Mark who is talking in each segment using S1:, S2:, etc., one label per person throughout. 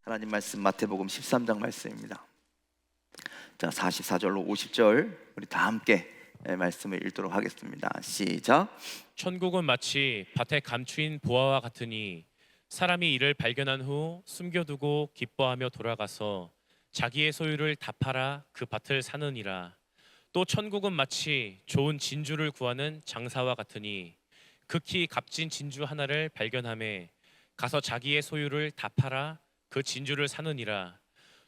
S1: 하나님 말씀 마태복음 13장 말씀입니다. 자, 44절로 50절 우리 다 함께 말씀을 읽도록 하겠습니다. 시작.
S2: 천국은 마치 밭에 감추인 보화와 같으니 사람이 이를 발견한 후 숨겨두고 기뻐하며 돌아가서 자기의 소유를 다 팔아 그 밭을 사느니라. 또 천국은 마치 좋은 진주를 구하는 장사와 같으니 극히 값진 진주 하나를 발견하매 가서 자기의 소유를 다 팔아 그 진주를 사느니라.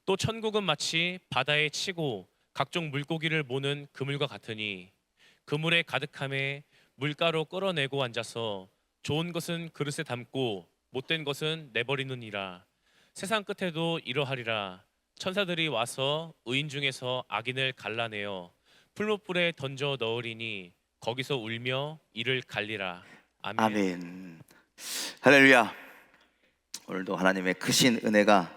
S2: 또 천국은 마치 바다에 치고 각종 물고기를 모는 그물과 같으니 그물에 가득함에 물가로 끌어내고 앉아서 좋은 것은 그릇에 담고 못된 것은 내버리느니라. 세상 끝에도 이러하리라. 천사들이 와서 의인 중에서 악인을 갈라내어 풀무불에 던져 넣으리니 거기서 울며 이를 갈리라. 아멘.
S1: 아멘. 할렐루야. 오늘도 하나님의 크신 은혜가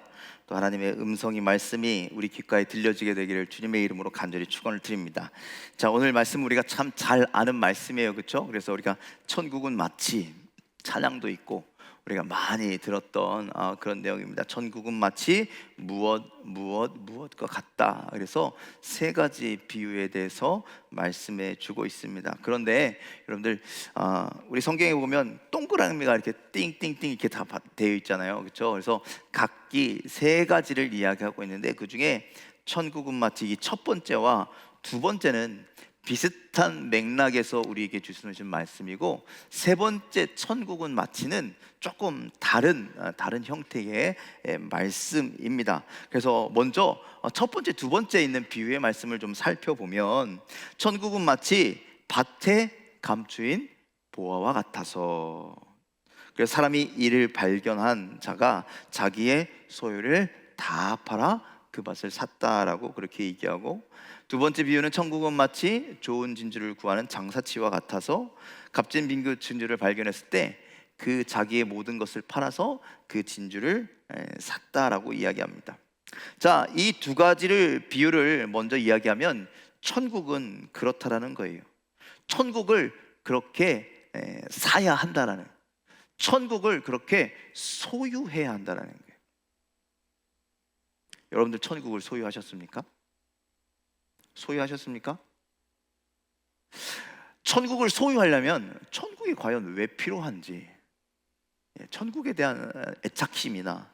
S1: 또 하나님의 음성이 말씀이 우리 귓가에 들려지게 되기를 주님의 이름으로 간절히 축원을 드립니다. 자, 오늘 말씀 우리가 참 잘 아는 말씀이에요, 그렇죠? 그래서 우리가 천국은 마치 찬양도 있고 우리가 많이 들었던 그런 내용입니다. 천국은 마치 무엇과 같다. 그래서 세 가지 비유에 대해서 말씀해 주고 있습니다. 그런데 여러분들 우리 성경에 보면 동그라미가 이렇게 띵띵띵 이렇게 다 되어 있잖아요, 그렇죠? 그래서 각기 세 가지를 이야기하고 있는데 그 중에 천국은 마치 이 첫 번째와 두 번째는 비슷한 맥락에서 우리에게 주시는 말씀이고, 세 번째 천국은 마치는 조금 다른 형태의 말씀입니다. 그래서 먼저 첫 번째, 두 번째 있는 비유의 말씀을 좀 살펴보면 천국은 마치 밭에 감추인 보화와 같아서, 그래서 사람이 이를 발견한 자가 자기의 소유를 다 팔아 그 밭을 샀다라고 그렇게 얘기하고, 두 번째 비유는 천국은 마치 좋은 진주를 구하는 장사치와 같아서 값진 빈 진주를 발견했을 때 그 자기의 모든 것을 팔아서 그 진주를 샀다라고 이야기합니다. 자, 이 두 가지를 비유를 먼저 이야기하면 천국은 그렇다라는 거예요. 천국을 그렇게 사야 한다라는, 천국을 그렇게 소유해야 한다라는 거예요. 여러분들 천국을 소유하셨습니까? 소유하셨습니까? 천국을 소유하려면 천국이 과연 왜 필요한지, 천국에 대한 애착심이나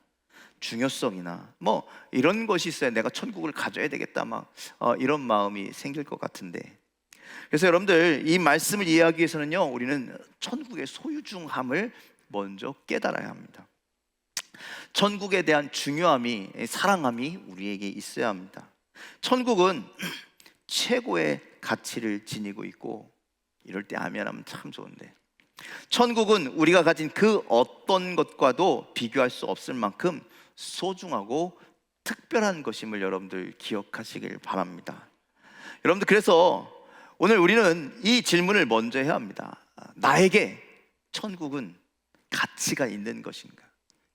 S1: 중요성이나 뭐 이런 것이 있어야 내가 천국을 가져야 되겠다 이런 마음이 생길 것 같은데, 그래서 여러분들 이 말씀을 이해하기 위해서는요, 우리는 천국의 소유중함을 먼저 깨달아야 합니다. 천국에 대한 중요함이, 사랑함이 우리에게 있어야 합니다. 천국은 최고의 가치를 지니고 있고, 이럴 때 아멘하면 참 좋은데, 천국은 우리가 가진 그 어떤 것과도 비교할 수 없을 만큼 소중하고 특별한 것임을 여러분들 기억하시길 바랍니다. 여러분들, 그래서 오늘 우리는 이 질문을 먼저 해야 합니다. 나에게 천국은 가치가 있는 것인가?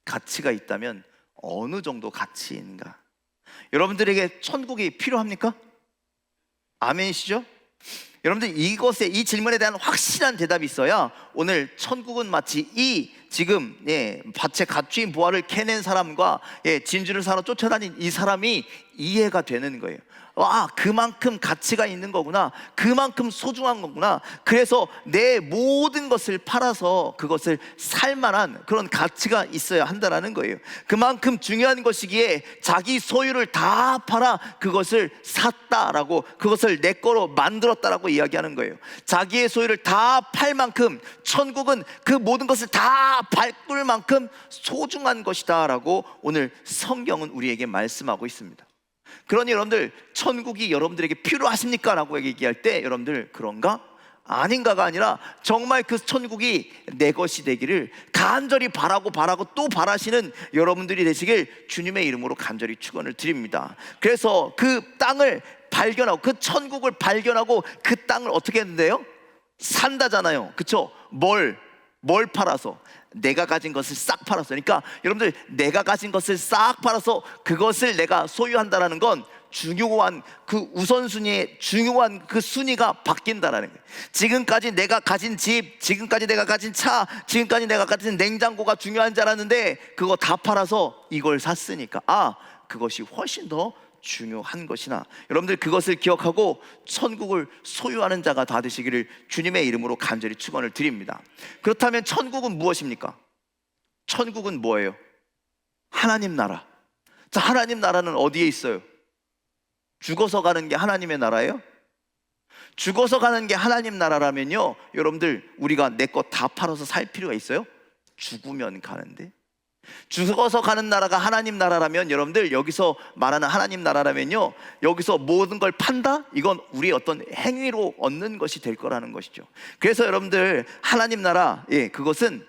S1: 가치가 있다면 어느 정도 가치인가? 여러분들에게 천국이 필요합니까? 아멘이시죠? 여러분들, 이 질문에 대한 확실한 대답이 있어야 오늘 천국은 마치 이 지금 밭에 갇힌 보화를 캐낸 사람과 진주를 사러 쫓아다닌 이 사람이 이해가 되는 거예요. 그만큼 가치가 있는 거구나, 그만큼 소중한 거구나. 그래서 내 모든 것을 팔아서 그것을 살 만한 그런 가치가 있어야 한다라는 거예요. 그만큼 중요한 것이기에 자기 소유를 다 팔아 그것을 샀다라고, 그것을 내 거로 만들었다라고 이야기하는 거예요. 자기의 소유를 다 팔 만큼 천국은 그 모든 것을 다 바꿀 만큼 소중한 것이다 라고 오늘 성경은 우리에게 말씀하고 있습니다. 그러니 여러분들, 천국이 여러분들에게 필요하십니까? 라고 얘기할 때 여러분들, 그런가? 아닌가가 아니라 정말 그 천국이 내 것이 되기를 간절히 바라고 또 바라시는 여러분들이 되시길 주님의 이름으로 간절히 축원을 드립니다. 그래서 그 땅을 발견하고, 그 천국을 발견하고 그 땅을 어떻게 했는데요? 산다잖아요, 그쵸? 뭘 팔아서? 내가 가진 것을 싹 팔아서. 그러니까 여러분들, 내가 가진 것을 싹 팔아서 그것을 내가 소유한다라는 건 중요한 그 우선순위의 중요한 그 순위가 바뀐다라는 거예요. 지금까지 내가 가진 집, 지금까지 내가 가진 차, 지금까지 내가 가진 냉장고가 중요한 줄 알았는데 그거 다 팔아서 이걸 샀으니까 그것이 훨씬 더 중요한 것이나, 여러분들 그것을 기억하고 천국을 소유하는 자가 다 되시기를 주님의 이름으로 간절히 축원을 드립니다. 그렇다면 천국은 무엇입니까? 천국은 뭐예요? 하나님 나라. 자, 하나님 나라는 어디에 있어요? 죽어서 가는 게 하나님의 나라예요? 죽어서 가는 게 하나님 나라라면요, 여러분들 우리가 내 것 다 팔아서 살 필요가 있어요? 죽으면 가는데. 죽어서 가는 나라가 하나님 나라라면, 여러분들 여기서 말하는 하나님 나라라면요, 여기서 모든 걸 판다? 이건 우리의 어떤 행위로 얻는 것이 될 거라는 것이죠. 그래서 여러분들 하나님 나라, 그것은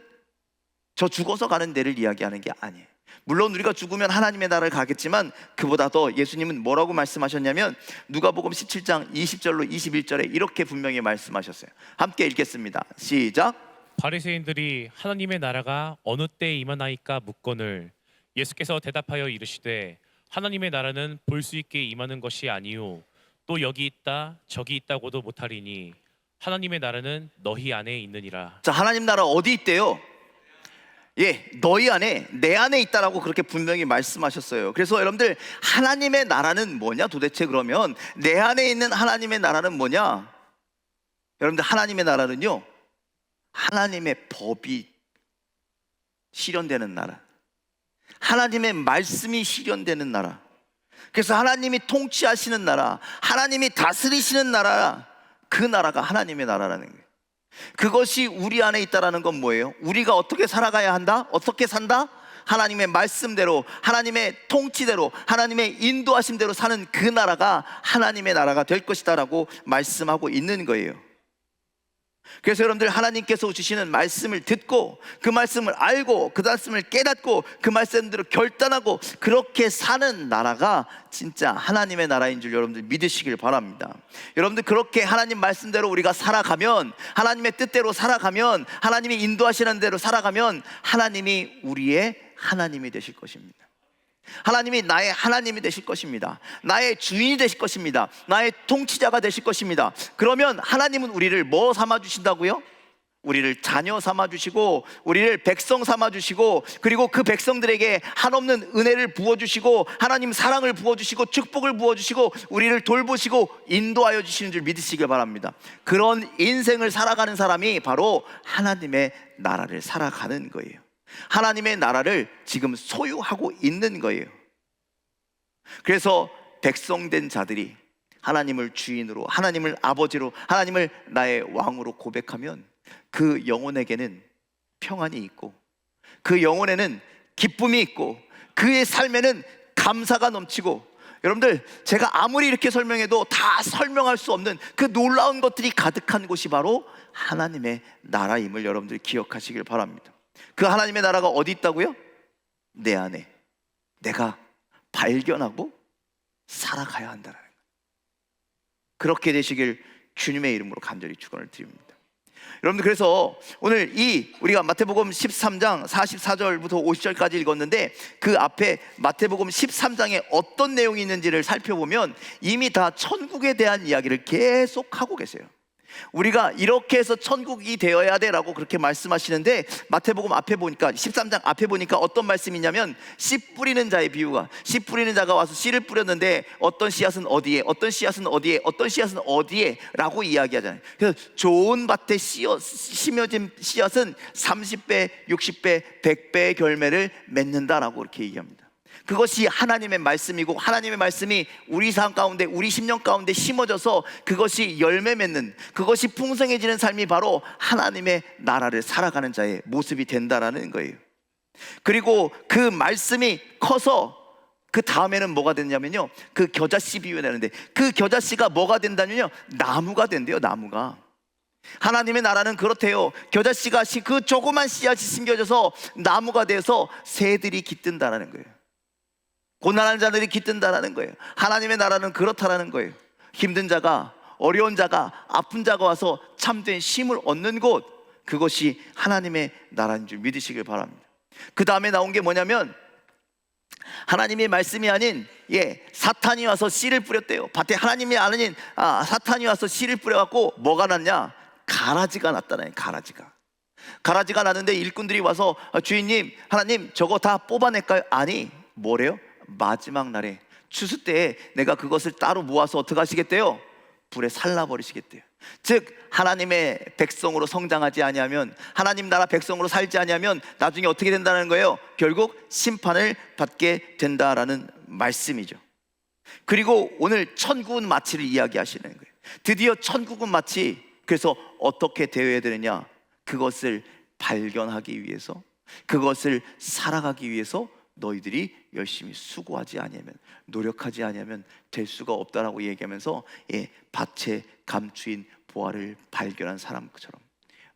S1: 저 죽어서 가는 데를 이야기하는 게 아니에요. 물론 우리가 죽으면 하나님의 나라를 가겠지만, 그보다 더 예수님은 뭐라고 말씀하셨냐면 누가복음 17장 20절로 21절에 이렇게 분명히 말씀하셨어요. 함께 읽겠습니다. 시작.
S2: 바리새인들이 하나님의 나라가 어느 때에 임하나이까 묻거늘 예수께서 대답하여 이르시되 하나님의 나라는 볼 수 있게 임하는 것이 아니요 또 여기 있다 저기 있다고도 못하리니 하나님의 나라는 너희 안에 있느니라.
S1: 자, 하나님 나라 어디 있대요? 너희 안에, 내 안에 있다라고 그렇게 분명히 말씀하셨어요. 그래서 여러분들 하나님의 나라는 뭐냐 도대체? 그러면 내 안에 있는 하나님의 나라는 뭐냐? 여러분들 하나님의 나라는요, 하나님의 법이 실현되는 나라, 하나님의 말씀이 실현되는 나라, 그래서 하나님이 통치하시는 나라, 하나님이 다스리시는 나라, 그 나라가 하나님의 나라라는 거예요. 그것이 우리 안에 있다라는 건 뭐예요? 우리가 어떻게 살아가야 한다? 어떻게 산다? 하나님의 말씀대로, 하나님의 통치대로, 하나님의 인도하심대로 사는 그 나라가 하나님의 나라가 될 것이다 라고 말씀하고 있는 거예요. 그래서 여러분들 하나님께서 주시는 말씀을 듣고, 그 말씀을 알고, 그 말씀을 깨닫고, 그 말씀대로 결단하고 그렇게 사는 나라가 진짜 하나님의 나라인 줄 여러분들 믿으시길 바랍니다. 여러분들 그렇게 하나님 말씀대로 우리가 살아가면, 하나님의 뜻대로 살아가면, 하나님이 인도하시는 대로 살아가면 하나님이 우리의 하나님이 되실 것입니다. 하나님이 나의 하나님이 되실 것입니다. 나의 주인이 되실 것입니다. 나의 통치자가 되실 것입니다. 그러면 하나님은 우리를 뭐 삼아 주신다고요? 우리를 자녀 삼아 주시고, 우리를 백성 삼아 주시고, 그리고 그 백성들에게 한없는 은혜를 부어 주시고, 하나님 사랑을 부어 주시고, 축복을 부어 주시고, 우리를 돌보시고 인도하여 주시는 줄 믿으시길 바랍니다. 그런 인생을 살아가는 사람이 바로 하나님의 나라를 살아가는 거예요. 하나님의 나라를 지금 소유하고 있는 거예요. 그래서 백성된 자들이 하나님을 주인으로, 하나님을 아버지로, 하나님을 나의 왕으로 고백하면 그 영혼에게는 평안이 있고, 그 영혼에는 기쁨이 있고, 그의 삶에는 감사가 넘치고, 여러분들 제가 아무리 이렇게 설명해도 다 설명할 수 없는 그 놀라운 것들이 가득한 곳이 바로 하나님의 나라임을 여러분들 기억하시길 바랍니다. 그 하나님의 나라가 어디 있다고요? 내 안에 내가 발견하고 살아가야 한다는 거예요. 그렇게 되시길 주님의 이름으로 간절히 축원을 드립니다. 여러분들 그래서 오늘 우리가 마태복음 13장 44절부터 50절까지 읽었는데, 그 앞에 마태복음 13장에 어떤 내용이 있는지를 살펴보면 이미 다 천국에 대한 이야기를 계속 하고 계세요. 우리가 이렇게 해서 천국이 되어야 돼 라고 그렇게 말씀하시는데, 마태복음 앞에 보니까 13장 앞에 보니까 어떤 말씀이냐면, 씨 뿌리는 자의 비유가, 씨 뿌리는 자가 와서 씨를 뿌렸는데 어떤 씨앗은 어디에, 어떤 씨앗은 어디에, 어떤 씨앗은 어디에 라고 이야기하잖아요. 그래서 좋은 밭에 심어진 씨앗은 30배, 60배, 100배의 결매를 맺는다라고 이렇게 얘기합니다. 그것이 하나님의 말씀이고, 하나님의 말씀이 우리 삶 가운데, 우리 심령 가운데 심어져서 그것이 열매 맺는, 그것이 풍성해지는 삶이 바로 하나님의 나라를 살아가는 자의 모습이 된다라는 거예요. 그리고 그 말씀이 커서 그 다음에는 뭐가 됐냐면요, 그 겨자씨 비유되는데, 그 겨자씨가 뭐가 된다면요, 나무가 된대요. 나무가. 하나님의 나라는 그렇대요. 겨자씨가 그 조그만 씨앗이 심겨져서 나무가 돼서 새들이 깃든다라는 거예요. 고난하는 자들이 깃든다라는 거예요. 하나님의 나라는 그렇다라는 거예요. 힘든 자가, 어려운 자가, 아픈 자가 와서 참된 쉼을 얻는 곳, 그것이 하나님의 나라인 줄 믿으시길 바랍니다. 그 다음에 나온 게 뭐냐면 하나님의 말씀이 아닌 사탄이 와서 씨를 뿌렸대요. 밭에 하나님이 아닌 사탄이 와서 씨를 뿌려갖고 뭐가 났냐? 가라지가 났다네. 가라지가 났는데 일꾼들이 와서 주인님, 하나님 저거 다 뽑아낼까요? 아니, 뭐래요? 마지막 날에 추수 때에 내가 그것을 따로 모아서 어떻게 하시겠대요? 불에 살라버리시겠대요. 즉 하나님의 백성으로 성장하지 아니하면, 하나님 나라 백성으로 살지 아니하면 나중에 어떻게 된다는 거예요? 결국 심판을 받게 된다라는 말씀이죠. 그리고 오늘 천국은 마치를 이야기하시는 거예요. 드디어 천국은 마치, 그래서 어떻게 되어야 되느냐? 그것을 발견하기 위해서, 그것을 살아가기 위해서 너희들이 열심히 수고하지 아니하면, 노력하지 아니하면 될 수가 없다라고 얘기하면서 밭에 감추인 보화를 발견한 사람처럼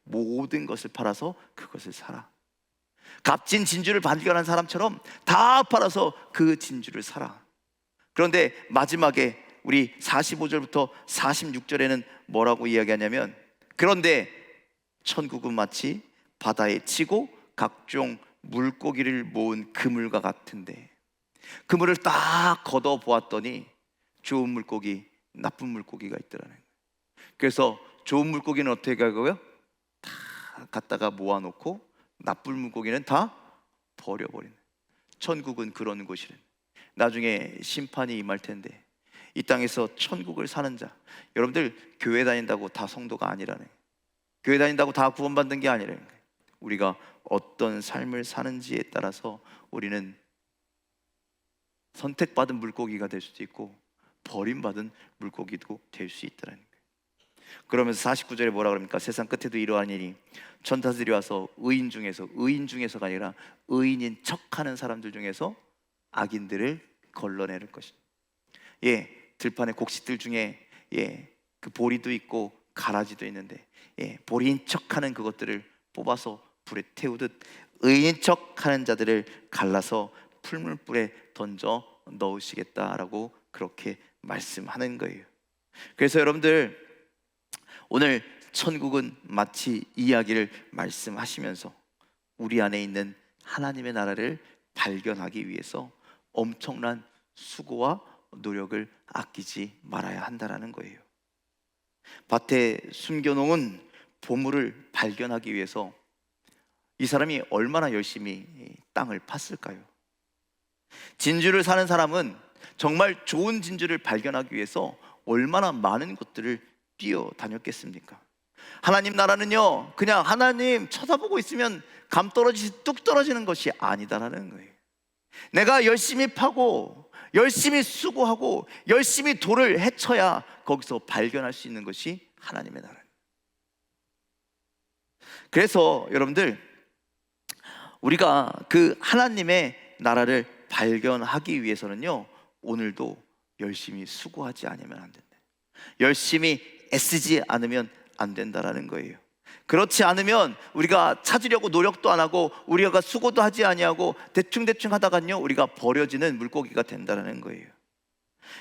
S1: 모든 것을 팔아서 그것을 사라. 값진 진주를 발견한 사람처럼 다 팔아서 그 진주를 사라. 그런데 마지막에 우리 45절부터 46절에는 뭐라고 이야기하냐면, 그런데 천국은 마치 바다에 치고 각종 물고기를 모은 그물과 같은데, 그물을 딱 걷어 보았더니 좋은 물고기, 나쁜 물고기가 있더라는 거예요. 그래서 좋은 물고기는 어떻게 하고요? 다 갖다가 모아놓고 나쁜 물고기는 다 버려버리는. 천국은 그런 곳이래. 나중에 심판이 임할 텐데 이 땅에서 천국을 사는 자, 여러분들 교회 다닌다고 다 성도가 아니라네. 교회 다닌다고 다 구원받는 게 아니라는 거예요. 우리가 어떤 삶을 사는지에 따라서 우리는 선택받은 물고기가 될 수도 있고 버림받은 물고기도 될 수 있다는 거예요. 그러면서 49절에 뭐라 그럽니까? 세상 끝에도 이러한 일이 천사들이 와서 의인 중에서가 아니라 의인인 척하는 사람들 중에서 악인들을 걸러내릴 것이다. 들판의 곡식들 중에 그 보리도 있고 가라지도 있는데 보리인 척하는 그것들을 뽑아서 불에 태우듯 의인 척하는 자들을 갈라서 풀물불에 던져 넣으시겠다라고 그렇게 말씀하는 거예요. 그래서 여러분들 오늘 천국은 마치 이야기를 말씀하시면서 우리 안에 있는 하나님의 나라를 발견하기 위해서 엄청난 수고와 노력을 아끼지 말아야 한다는 거예요. 밭에 숨겨놓은 보물을 발견하기 위해서 이 사람이 얼마나 열심히 땅을 팠을까요? 진주를 사는 사람은 정말 좋은 진주를 발견하기 위해서 얼마나 많은 곳들을 뛰어다녔겠습니까? 하나님 나라는요, 그냥 하나님 쳐다보고 있으면 감 떨어지듯이 뚝 떨어지는 것이 아니다라는 거예요. 내가 열심히 파고 열심히 수고하고 열심히 돌을 헤쳐야 거기서 발견할 수 있는 것이 하나님의 나라예요. 그래서 여러분들 우리가 그 하나님의 나라를 발견하기 위해서는요, 오늘도 열심히 수고하지 않으면 안 된다. 열심히 애쓰지 않으면 안 된다라는 거예요. 그렇지 않으면 우리가 찾으려고 노력도 안 하고 우리가 수고도 하지 아니하고 대충 하다가요 우리가 버려지는 물고기가 된다는 거예요.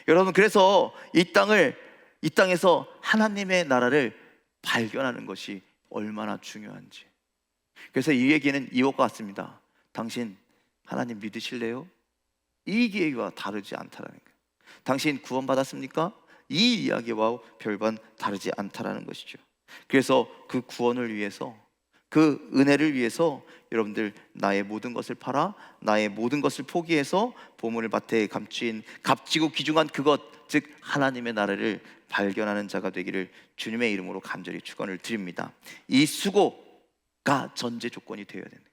S1: 여러분, 그래서 이 땅에서 하나님의 나라를 발견하는 것이 얼마나 중요한지. 그래서 이 얘기는 이것과 같습니다. 당신 하나님 믿으실래요? 이 얘기와 다르지 않다라는 거예요. 당신 구원받았습니까? 이 이야기와 별반 다르지 않다라는 것이죠. 그래서 그 구원을 위해서, 그 은혜를 위해서 여러분들 나의 모든 것을 팔아 나의 모든 것을 포기해서 보물을 밭에 감추인 값지고 귀중한 그것, 즉 하나님의 나라를 발견하는 자가 되기를 주님의 이름으로 간절히 축원을 드립니다. 이 수고가 전제 조건이 되어야 되는 거예요.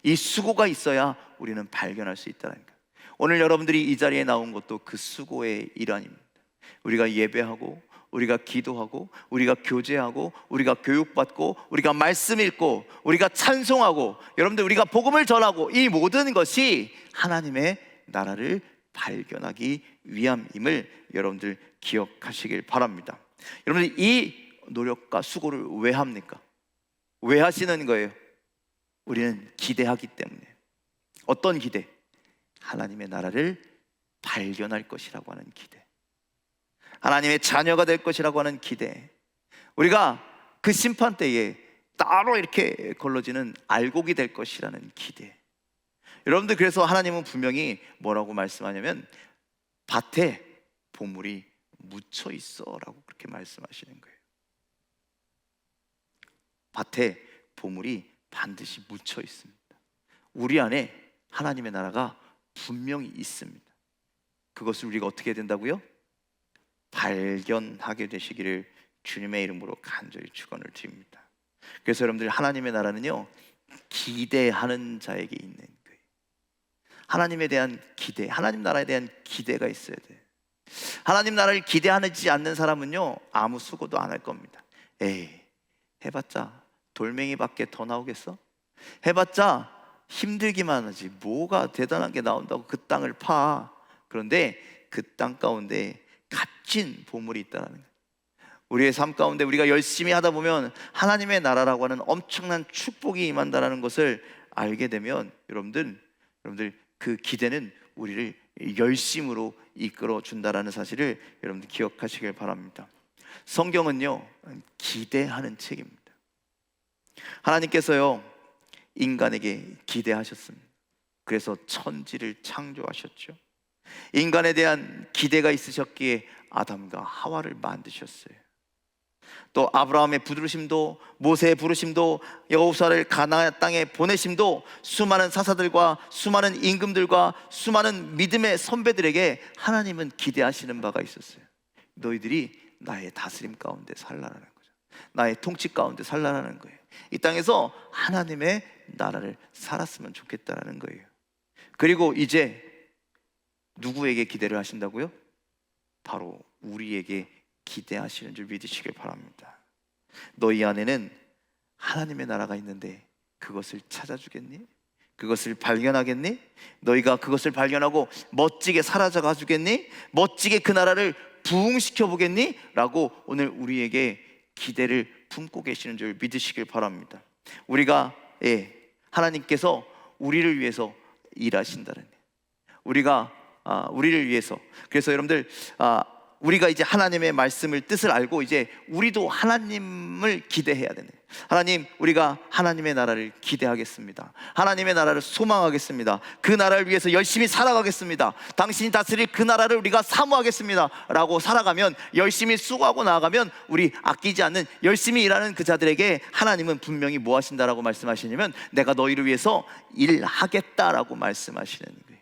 S1: 이 수고가 있어야 우리는 발견할 수 있다는 거예요. 오늘 여러분들이 이 자리에 나온 것도 그 수고의 일환입니다. 우리가 예배하고 우리가 기도하고 우리가 교제하고 우리가 교육받고 우리가 말씀 읽고 우리가 찬송하고 여러분들 우리가 복음을 전하고 이 모든 것이 하나님의 나라를 발견하기 위함임을 여러분들 기억하시길 바랍니다. 여러분들 이 노력과 수고를 왜 합니까? 왜 하시는 거예요? 우리는 기대하기 때문에. 어떤 기대? 하나님의 나라를 발견할 것이라고 하는 기대, 하나님의 자녀가 될 것이라고 하는 기대, 우리가 그 심판 때에 따로 이렇게 걸러지는 알곡이 될 것이라는 기대. 여러분들, 그래서 하나님은 분명히 뭐라고 말씀하냐면 밭에 보물이 묻혀 있어라고 그렇게 말씀하시는 거예요. 밭에 보물이 반드시 묻혀 있습니다. 우리 안에 하나님의 나라가 분명히 있습니다. 그것을 우리가 어떻게 해야 된다고요? 발견하게 되시기를 주님의 이름으로 간절히 축원을 드립니다. 그래서 여러분들, 하나님의 나라는요, 기대하는 자에게 있는 거예요. 하나님에 대한 기대, 하나님 나라에 대한 기대가 있어야 돼요. 하나님 나라를 기대하지 않는 사람은요, 아무 수고도 안 할 겁니다. 에이, 해봤자 돌멩이밖에 더 나오겠어? 해봤자 힘들기만 하지 뭐가 대단한 게 나온다고 그 땅을 파. 그런데 그 땅 가운데 값진 보물이 있다는 거예요. 우리의 삶 가운데 우리가 열심히 하다 보면 하나님의 나라라고 하는 엄청난 축복이 임한다는 것을 알게 되면 여러분들 그 기대는 우리를 열심으로 이끌어 준다라는 사실을 여러분들 기억하시길 바랍니다. 성경은요, 기대하는 책입니다. 하나님께서요, 인간에게 기대하셨습니다. 그래서 천지를 창조하셨죠. 인간에 대한 기대가 있으셨기에 아담과 하와를 만드셨어요. 또 아브라함의 부르심도, 모세의 부르심도, 여호수아를 가나안 땅에 보내심도 수많은 사사들과 수많은 임금들과 수많은 믿음의 선배들에게 하나님은 기대하시는 바가 있었어요. 너희들이 나의 다스림 가운데 살라라는 거죠. 나의 통치 가운데 살라라는 거예요. 이 땅에서 하나님의 나라를 살았으면 좋겠다라는 거예요. 그리고 이제 누구에게 기대를 하신다고요? 바로 우리에게 기대하시는 줄 믿으시길 바랍니다. 너희 안에는 하나님의 나라가 있는데 그것을 찾아주겠니? 그것을 발견하겠니? 너희가 그것을 발견하고 멋지게 살아가 주겠니? 멋지게 그 나라를 부흥시켜 보겠니? 라고 오늘 우리에게 기대를 품고 계시는 줄 믿으시길 바랍니다. 우리가 하나님께서 우리를 위해서 일하신다는, 우리를 위해서. 그래서 여러분들, 우리가 이제 하나님의 말씀을 뜻을 알고 이제 우리도 하나님을 기대해야 되네. 하나님, 우리가 하나님의 나라를 기대하겠습니다. 하나님의 나라를 소망하겠습니다. 그 나라를 위해서 열심히 살아가겠습니다. 당신이 다스릴 그 나라를 우리가 사모하겠습니다 라고 살아가면, 열심히 수고하고 나아가면, 우리 아끼지 않는 열심히 일하는 그 자들에게 하나님은 분명히 뭐 하신다라고 말씀하시냐면, 내가 너희를 위해서 일하겠다라고 말씀하시는 거예요.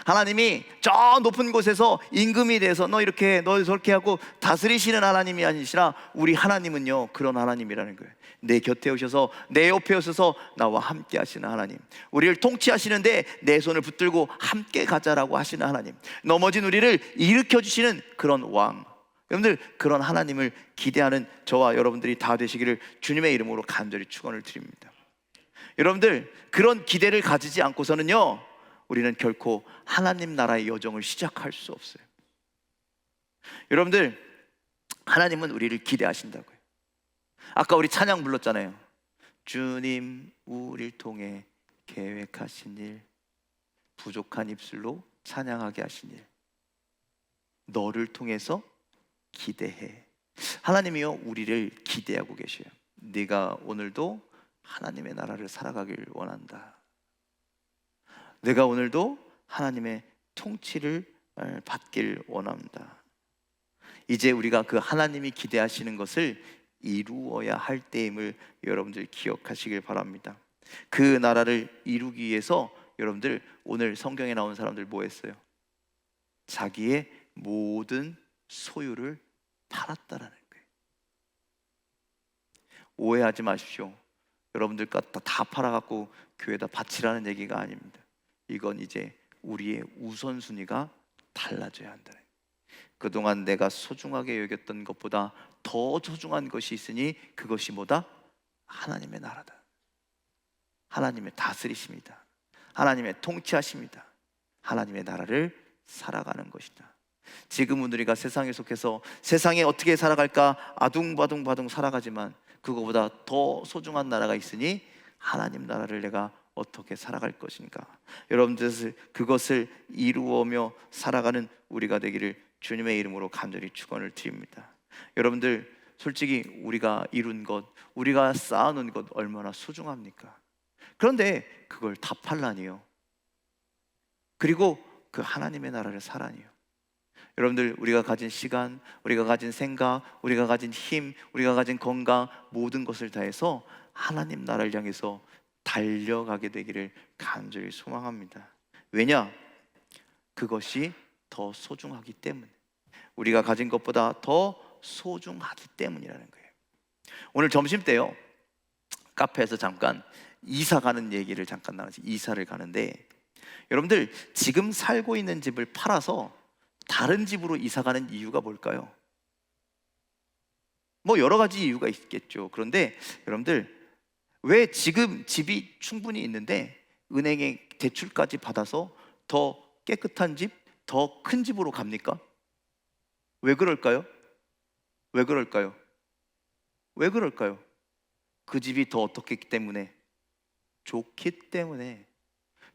S1: 하나님이 저 높은 곳에서 임금이 돼서 너 이렇게 너 저렇게 하고 다스리시는 하나님이 아니시라, 우리 하나님은요, 그런 하나님이라는 거예요. 내 곁에 오셔서, 내 옆에 오셔서 나와 함께 하시는 하나님, 우리를 통치하시는데 내 손을 붙들고 함께 가자라고 하시는 하나님, 넘어진 우리를 일으켜 주시는 그런 왕. 여러분들, 그런 하나님을 기대하는 저와 여러분들이 다 되시기를 주님의 이름으로 간절히 축원을 드립니다. 여러분들, 그런 기대를 가지지 않고서는요, 우리는 결코 하나님 나라의 여정을 시작할 수 없어요. 여러분들, 하나님은 우리를 기대하신다고요. 아까 우리 찬양 불렀잖아요. 주님 우리를 통해 계획하신 일, 부족한 입술로 찬양하게 하신 일, 너를 통해서 기대해. 하나님이요, 우리를 기대하고 계셔요. 네가 오늘도 하나님의 나라를 살아가길 원한다. 내가 오늘도 하나님의 통치를 받길 원합니다. 이제 우리가 그 하나님이 기대하시는 것을 이루어야 할 때임을 여러분들 기억하시길 바랍니다. 그 나라를 이루기 위해서 여러분들, 오늘 성경에 나온 사람들 뭐 했어요? 자기의 모든 소유를 팔았다라는 거예요. 오해하지 마십시오. 여러분들 다 팔아갖고 교회에다 바치라는 얘기가 아닙니다. 이건 이제 우리의 우선순위가 달라져야 한다는 거예요. 그동안 내가 소중하게 여겼던 것보다 더 소중한 것이 있으니 그것이 뭐다? 하나님의 나라다. 하나님의 다스리십니다. 하나님의 통치하십니다. 하나님의 나라를 살아가는 것이다. 지금 우리가 세상에 속해서 세상에 어떻게 살아갈까 아둥바둥 살아가지만, 그거보다 더 소중한 나라가 있으니 하나님 나라를 내가 어떻게 살아갈 것인가. 여러분들, 그것을 이루어며 살아가는 우리가 되기를 주님의 이름으로 간절히 축원을 드립니다. 여러분들, 솔직히 우리가 이룬 것, 우리가 쌓아놓은 것 얼마나 소중합니까? 그런데 그걸 다 팔라니요. 그리고 그 하나님의 나라를 살아내요. 여러분들, 우리가 가진 시간, 우리가 가진 생각, 우리가 가진 힘, 우리가 가진 건강, 모든 것을 다해서 하나님 나라를 향해서 달려가게 되기를 간절히 소망합니다. 왜냐? 그것이 더 소중하기 때문에, 우리가 가진 것보다 더 소중하기 때문이라는 거예요. 오늘 점심 때요, 카페에서 잠깐 이사 가는 얘기를 잠깐 나누지. 이사를 가는데, 여러분들 지금 살고 있는 집을 팔아서 다른 집으로 이사 가는 이유가 뭘까요? 뭐 여러 가지 이유가 있겠죠. 그런데 여러분들, 왜 지금 집이 충분히 있는데 은행에 대출까지 받아서 더 깨끗한 집, 더 큰 집으로 갑니까? 왜 그럴까요? 왜 그럴까요? 왜 그럴까요? 그 집이 더 어떻기 때문에? 좋기 때문에,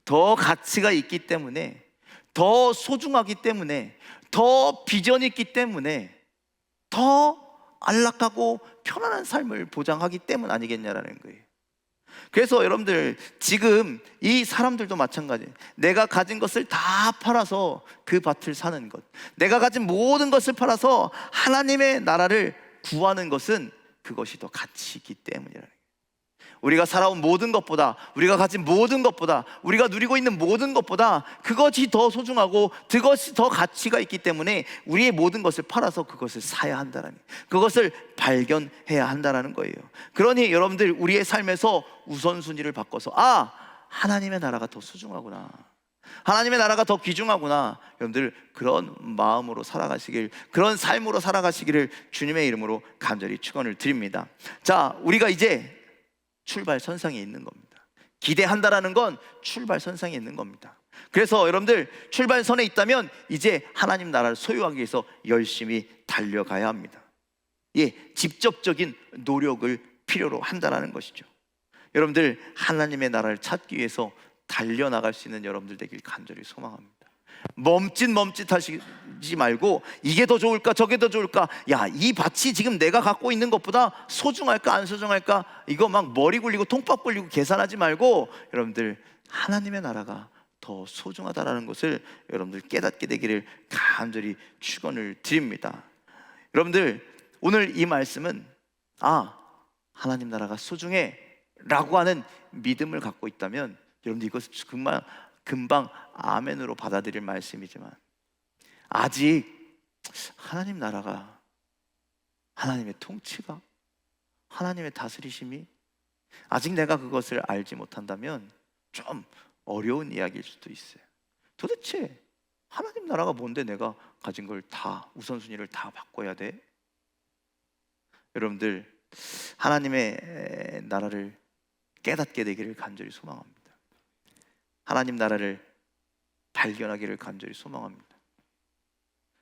S1: 더 가치가 있기 때문에, 더 소중하기 때문에, 더 비전이 있기 때문에, 더 안락하고 편안한 삶을 보장하기 때문 아니겠냐라는 거예요. 그래서 여러분들, 지금 이 사람들도 마찬가지예요. 내가 가진 것을 다 팔아서 그 밭을 사는 것, 내가 가진 모든 것을 팔아서 하나님의 나라를 구하는 것은 그것이 더 가치 있기 때문이라는 거예요. 우리가 살아온 모든 것보다, 우리가 가진 모든 것보다, 우리가 누리고 있는 모든 것보다 그것이 더 소중하고 그것이 더 가치가 있기 때문에 우리의 모든 것을 팔아서 그것을 사야 한다는, 그것을 발견해야 한다는 거예요. 그러니 여러분들, 우리의 삶에서 우선순위를 바꿔서, 하나님의 나라가 더 소중하구나, 하나님의 나라가 더 귀중하구나, 여러분들 그런 마음으로 살아가시길, 그런 삶으로 살아가시기를 주님의 이름으로 간절히 축원을 드립니다. 자, 우리가 이제 출발선상에 있는 겁니다. 기대한다라는 건 출발선상에 있는 겁니다. 그래서 여러분들, 출발선에 있다면 이제 하나님 나라를 소유하기 위해서 열심히 달려가야 합니다. 직접적인 노력을 필요로 한다는 것이죠. 여러분들, 하나님의 나라를 찾기 위해서 달려나갈 수 있는 여러분들 되길 간절히 소망합니다. 멈칫멈칫하시지 말고, 이게 더 좋을까 저게 더 좋을까, 이 밭이 지금 내가 갖고 있는 것보다 소중할까 안 소중할까, 이거 막 머리 굴리고 통밥 굴리고 계산하지 말고, 여러분들 하나님의 나라가 더 소중하다라는 것을 여러분들 깨닫게 되기를 간절히 축원을 드립니다. 여러분들, 오늘 이 말씀은 하나님 나라가 소중해 라고 하는 믿음을 갖고 있다면, 여러분들 이것을 금방 아멘으로 받아들일 말씀이지만, 아직 하나님 나라가, 하나님의 통치가, 하나님의 다스리심이 아직 내가 그것을 알지 못한다면 좀 어려운 이야기일 수도 있어요. 도대체 하나님 나라가 뭔데 내가 가진 걸 다, 우선순위를 다 바꿔야 돼? 여러분들, 하나님의 나라를 깨닫게 되기를 간절히 소망합니다. 하나님 나라를 발견하기를 간절히 소망합니다.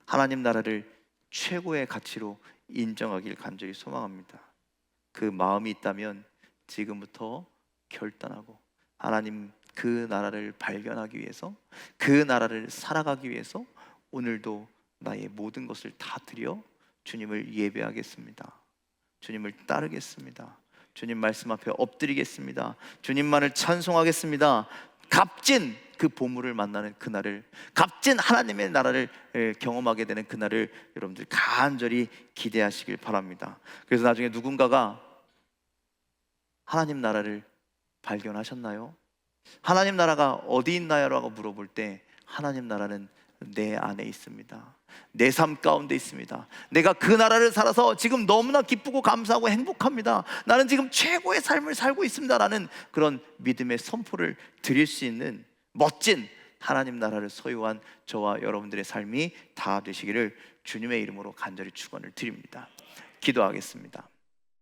S1: 하나님 나라를 최고의 가치로 인정하기를 간절히 소망합니다. 그 마음이 있다면 지금부터 결단하고, 하나님 그 나라를 발견하기 위해서, 그 나라를 살아가기 위해서 오늘도 나의 모든 것을 다 드려 주님을 예배하겠습니다. 주님을 따르겠습니다. 주님 말씀 앞에 엎드리겠습니다. 주님만을 찬송하겠습니다. 값진 그 보물을 만나는 그날을, 값진 하나님의 나라를 경험하게 되는 그날을 여러분들 간절히 기대하시길 바랍니다. 그래서 나중에 누군가가 하나님 나라를 발견하셨나요? 하나님 나라가 어디 있나요? 라고 물어볼 때, 하나님 나라는 내 안에 있습니다. 내 삶 가운데 있습니다. 내가 그 나라를 살아서 지금 너무나 기쁘고 감사하고 행복합니다. 나는 지금 최고의 삶을 살고 있습니다 라는 그런 믿음의 선포를 드릴 수 있는 멋진 하나님 나라를 소유한 저와 여러분들의 삶이 다 되시기를 주님의 이름으로 간절히 축원을 드립니다. 기도하겠습니다.